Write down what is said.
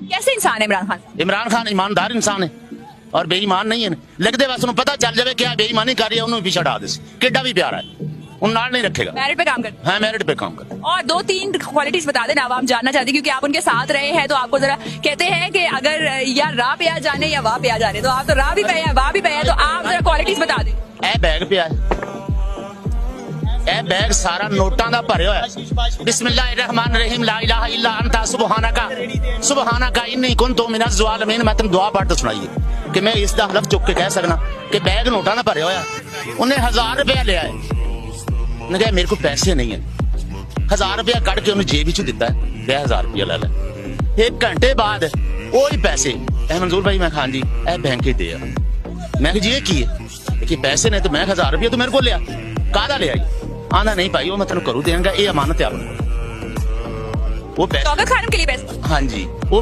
कैसे इंसान है इमरान खान? इमरान खान ईमानदार इंसान है और बेईमान नहीं है। लगते बस उन्हें पता चल जाए कि बेईमानी कर रही है उन्होंने पीछे हटा दे किड्डा भी प्यारा है उन नाल नहीं रखेगा। मैरिट पे काम करते हाँ मेरिट पे काम कर। और 2-3 क्वालिटीज बता देना, आवाम जानना चाहती है, क्योंकि आप उनके साथ रहे हैं तो आपको जरा कहते हैं कि अगर या राह पे आ जाने या वाह पे आ जाने, तो आप तो राह भी पे है वाह भी पे है, तो आप जरा क्वालिटीज बता दें। ए बैग पे ए बैग सारा नोटां दा भरिया होया। बिस्मिल्लाहिर्रहमानिर्रहीम ला इलाहा इल्ला अंता सुबहानका इन्नी कुन्तु मिनज़ ज़ालिमीन। मैं तेन दुआ पढ़ के सुनाई है कि मैं इसका हलफ चुक के कह सकना कि बैग नोटां दा भरिया होया। उन्हें 1000 रुपया लिया है, उन्हें कहा मेरे को पैसे नहीं है, 1000 रुपया कट के उन्हें जेब च दिता है, 1000 रुपया ले ले। 1 घंटे बाद वही पैसे ए मंजूर भाई मैं खान जी ए बैंक ही दे आ। मैं जी ये की है कि पैसे ने तो मैं 1000 रुपया तो मेरे को लिया कादा लिया आना नहीं भाई वो मैं तेन करूँ देंगे ये अमानत है वो पैसे शौकत खान के लिए पैसे। हाँ जी वो